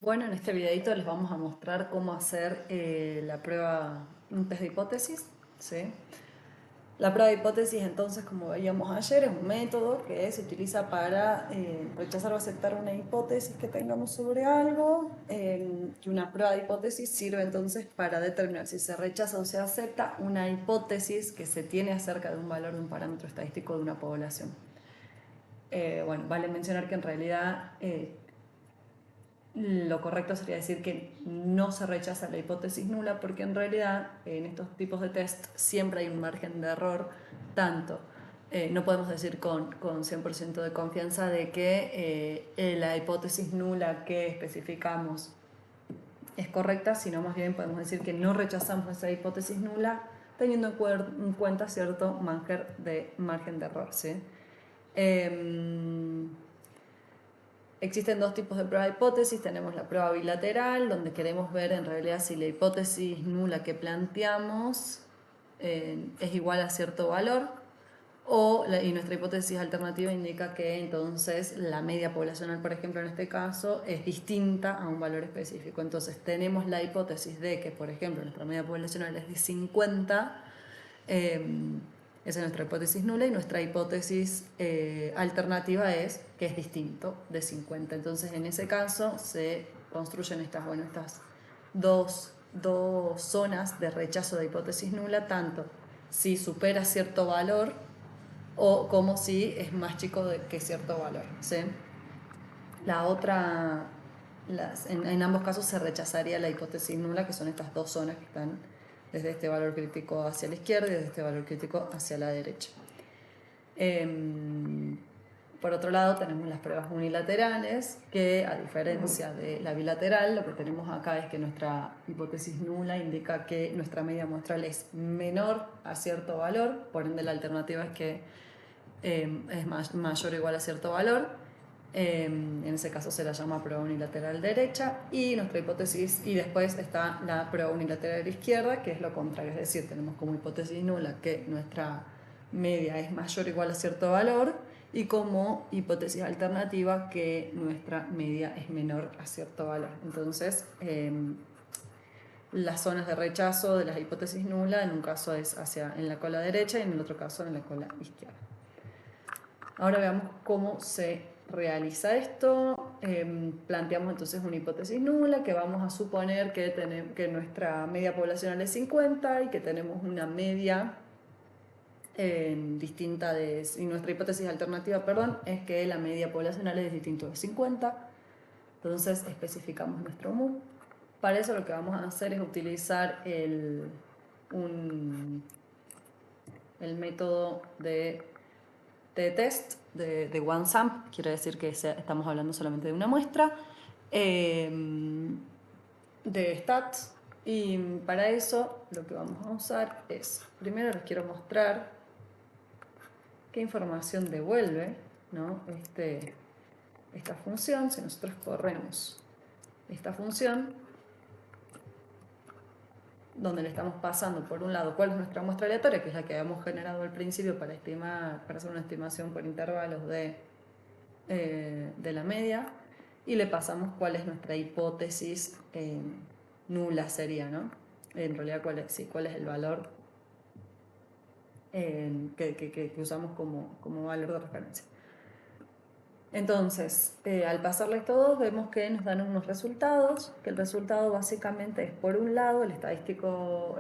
Bueno, en este videito les vamos a mostrar cómo hacer la prueba, un test de hipótesis, ¿sí? La prueba de hipótesis, entonces, como veíamos ayer, es un método que se utiliza para rechazar o aceptar una hipótesis que tengamos sobre algo. Y una prueba de hipótesis sirve entonces para determinar si se rechaza o se acepta una hipótesis que se tiene acerca de un valor de un parámetro estadístico de una población. Bueno, vale mencionar que en realidad lo correcto sería decir que no se rechaza la hipótesis nula porque en realidad en estos tipos de test siempre hay un margen de error, tanto no podemos decir con 100% de confianza de que la hipótesis nula que especificamos es correcta, sino más bien podemos decir que no rechazamos esa hipótesis nula teniendo en cuenta cierto margen de error. ¿Sí? Eh, Existen dos tipos de prueba de hipótesis. Tenemos la prueba bilateral, donde queremos ver en realidad si la hipótesis nula que planteamos es igual a cierto valor, y nuestra hipótesis alternativa indica que entonces la media poblacional, por ejemplo, en este caso, es distinta a un valor específico. Entonces tenemos la hipótesis de que, por ejemplo, nuestra media poblacional es de 50. Esa es nuestra hipótesis nula, y nuestra hipótesis alternativa es que es distinto de 50. Entonces, en ese caso, se construyen estas dos zonas de rechazo de hipótesis nula, tanto si supera cierto valor o como si es más chico que cierto valor. ¿Sí? La otra, en ambos casos se rechazaría la hipótesis nula, que son estas dos zonas que están desde este valor crítico hacia la izquierda y desde este valor crítico hacia la derecha. Por otro lado, tenemos las pruebas unilaterales, que a diferencia de la bilateral, lo que tenemos acá es que nuestra hipótesis nula indica que nuestra media muestral es menor a cierto valor, por ende la alternativa es que es mayor o igual a cierto valor. En ese caso se la llama prueba unilateral derecha, y nuestra hipótesis, y después está la prueba unilateral izquierda, que es lo contrario, es decir, tenemos como hipótesis nula que nuestra media es mayor o igual a cierto valor, y como hipótesis alternativa que nuestra media es menor a cierto valor. Entonces, las zonas de rechazo de las hipótesis nula en un caso es en la cola derecha y en el otro caso en la cola izquierda. Ahora veamos cómo se realiza esto. Planteamos entonces una hipótesis nula, que vamos a suponer que nuestra media poblacional es 50 y que tenemos una media distinta y nuestra hipótesis alternativa, perdón, es que la media poblacional es distinto de 50. Entonces especificamos nuestro mu. Para eso lo que vamos a hacer es utilizar el método de t-test de one sample, quiere decir que estamos hablando solamente de una muestra, de stats. Y para eso lo que vamos a usar es, primero les quiero mostrar qué información devuelve, ¿no? Esta función. Si nosotros corremos esta función, donde le estamos pasando por un lado cuál es nuestra muestra aleatoria, que es la que habíamos generado al principio para hacer una estimación por intervalos de la media, y le pasamos cuál es nuestra hipótesis nula sería, ¿no? En realidad cuál es el valor que usamos como valor de referencia. Entonces, al pasarles todos, vemos que nos dan unos resultados, que el resultado básicamente es, por un lado, el estadístico,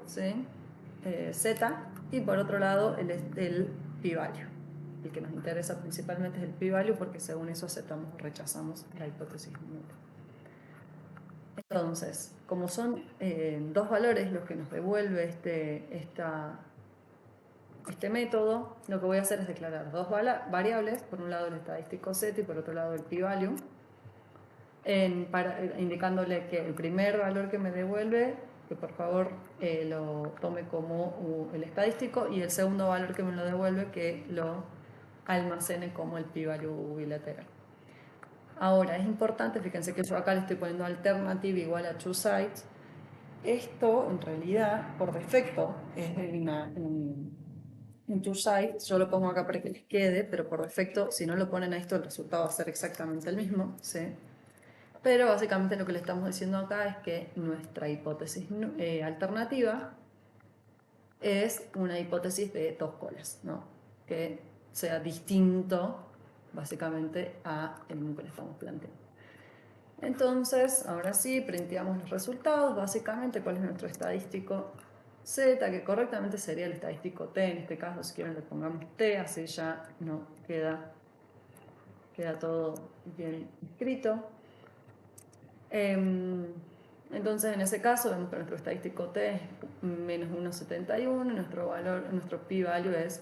¿sí? Z, y por otro lado el p-value. El que nos interesa principalmente es el p-value, porque según eso aceptamos o rechazamos la hipótesis nula. Entonces, como son dos valores los que nos devuelve este método, lo que voy a hacer es declarar dos variables, por un lado el estadístico Z y por otro lado el p-value, indicándole que el primer valor que me devuelve, que por favor lo tome como el estadístico, y el segundo valor que me lo devuelve, que lo almacene como el p-value bilateral. Ahora, es importante, fíjense que yo acá le estoy poniendo alternative igual a two sides. Esto, en realidad, por defecto, es en two sides. Yo lo pongo acá para que les quede, pero por defecto, si no lo ponen a esto, el resultado va a ser exactamente el mismo, ¿sí? Pero básicamente lo que le estamos diciendo acá es que nuestra hipótesis alternativa es una hipótesis de dos colas, ¿no? Que sea distinto básicamente a el que le estamos planteando. Entonces, ahora sí, printeamos los resultados. Básicamente, ¿cuál es nuestro estadístico Z? Que correctamente sería el estadístico T. En este caso, si quieren le pongamos T, así ya no queda todo bien escrito. Entonces, en ese caso, vemos que nuestro estadístico T es menos 1,71 y nuestro p-value es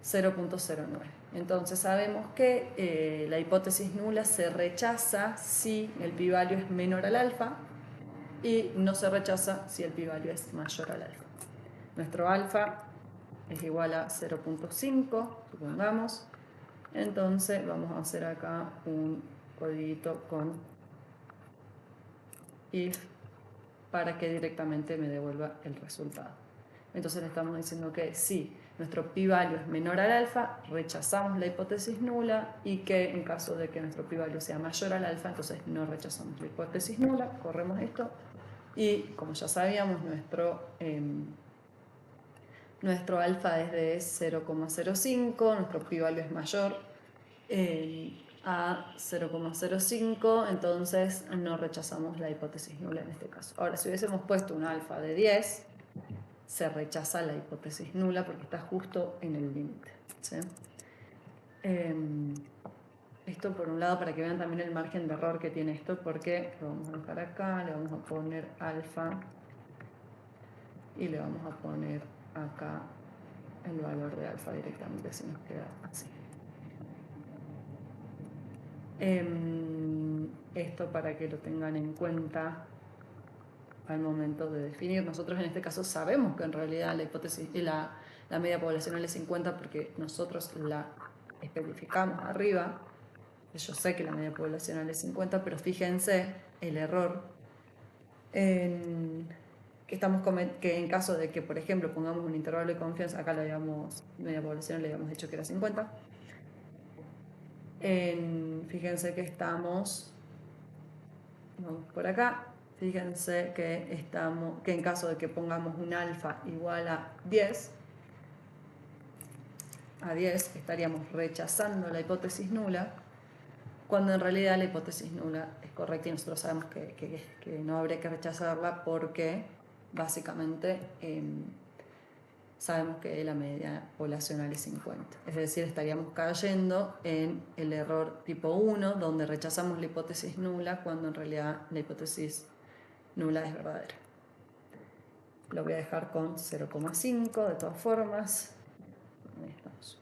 0,09. Entonces sabemos que la hipótesis nula se rechaza si el p-value es menor al alfa y no se rechaza si el p-value es mayor al alfa. Nuestro alfa es igual a 0,5, supongamos. Entonces vamos a hacer acá un codiguito con if para que directamente me devuelva el resultado. Entonces le estamos diciendo que si nuestro p-value es menor al alfa, rechazamos la hipótesis nula, y que en caso de que nuestro p-value sea mayor al alfa, entonces no rechazamos la hipótesis nula. Corremos esto y como ya sabíamos, nuestro alfa es de 0,05, nuestro p-value es mayor a 0,05, entonces no rechazamos la hipótesis nula en este caso. Ahora, si hubiésemos puesto un alfa de 10, se rechaza la hipótesis nula porque está justo en el límite, ¿sí? Esto por un lado para que vean también el margen de error que tiene esto, porque lo vamos a dejar acá, le vamos a poner alfa y le vamos a poner acá el valor de alfa directamente, si nos queda así. Esto para que lo tengan en cuenta al momento de definir. Nosotros en este caso sabemos que en realidad la hipótesis y la media poblacional es 50 porque nosotros la especificamos arriba. Yo sé que la media poblacional es 50, pero fíjense el error que en caso de que, por ejemplo, pongamos un intervalo de confianza, acá media poblacional le habíamos dicho que era 50. Fíjense que vamos por acá. Fíjense que en caso de que pongamos un alfa igual a 10, estaríamos rechazando la hipótesis nula, cuando en realidad la hipótesis nula es correcta y nosotros sabemos que no habría que rechazarla porque básicamente sabemos que la media poblacional es 50. Es decir, estaríamos cayendo en el error tipo 1, donde rechazamos la hipótesis nula cuando en realidad la hipótesis nula es verdadera. Lo voy a dejar con 0,5 de todas formas. Ahí estamos.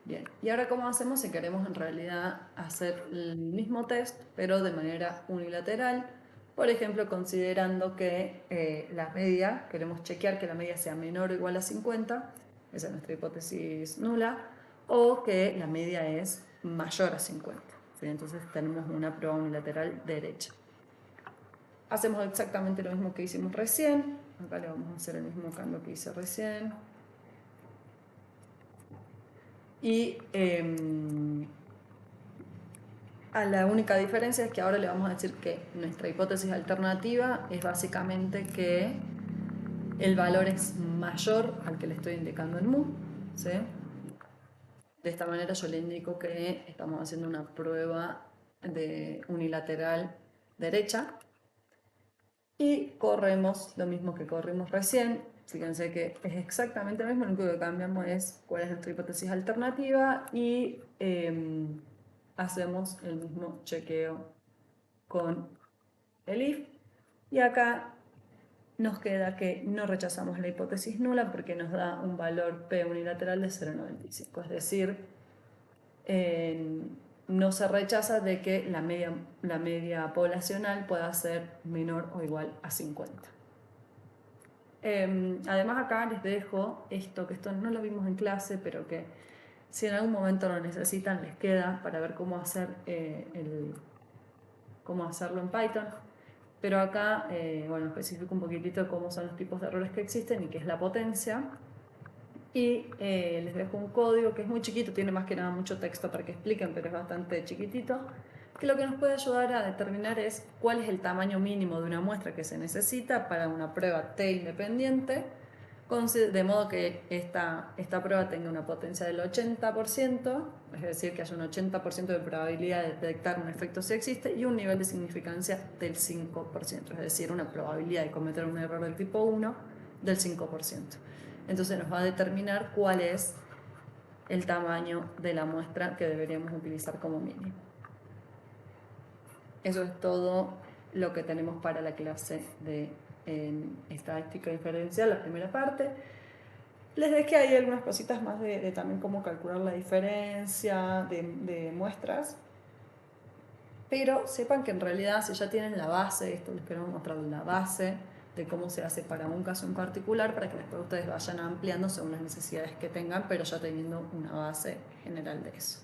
Bien, y ahora ¿cómo hacemos si queremos en realidad hacer el mismo test, pero de manera unilateral? Por ejemplo, considerando que la media, queremos chequear que la media sea menor o igual a 50, esa es nuestra hipótesis nula, o que la media es mayor a 50. ¿Sí? Entonces tenemos una prueba unilateral derecha. Hacemos exactamente lo mismo que hicimos recién. Acá le vamos a hacer el mismo cambio que hice recién. Y la única diferencia es que ahora le vamos a decir que nuestra hipótesis alternativa es básicamente que el valor es mayor al que le estoy indicando en mu, ¿sí? De esta manera yo le indico que estamos haciendo una prueba de unilateral derecha y corremos lo mismo que corrimos recién. Fíjense que es exactamente lo mismo, lo único que cambiamos es cuál es nuestra hipótesis alternativa y hacemos el mismo chequeo con el if. Y acá nos queda que no rechazamos la hipótesis nula porque nos da un valor P unilateral de 0,95. Es decir, no se rechaza de que la media poblacional pueda ser menor o igual a 50. Además acá les dejo esto, que esto no lo vimos en clase, pero que si en algún momento lo necesitan les queda para ver cómo hacerlo en Python. Pero acá, bueno, especifico un poquitito cómo son los tipos de errores que existen y qué es la potencia. Y les dejo un código que es muy chiquito, tiene más que nada mucho texto para que expliquen, pero es bastante chiquitito, que lo que nos puede ayudar a determinar es cuál es el tamaño mínimo de una muestra que se necesita para una prueba T independiente, de modo que esta prueba tenga una potencia del 80%, es decir, que haya un 80% de probabilidad de detectar un efecto si existe, y un nivel de significancia del 5%, es decir, una probabilidad de cometer un error del tipo 1 del 5%. Entonces nos va a determinar cuál es el tamaño de la muestra que deberíamos utilizar como mínimo. Eso es todo lo que tenemos para la clase de estadística diferencial, la primera parte. Les dejé ahí algunas cositas más de también cómo calcular la diferencia de muestras. Pero sepan que en realidad si ya tienen la base, esto les queremos mostrar la base de cómo se hace para un caso en particular, para que después ustedes vayan ampliando según las necesidades que tengan, pero ya teniendo una base general de eso.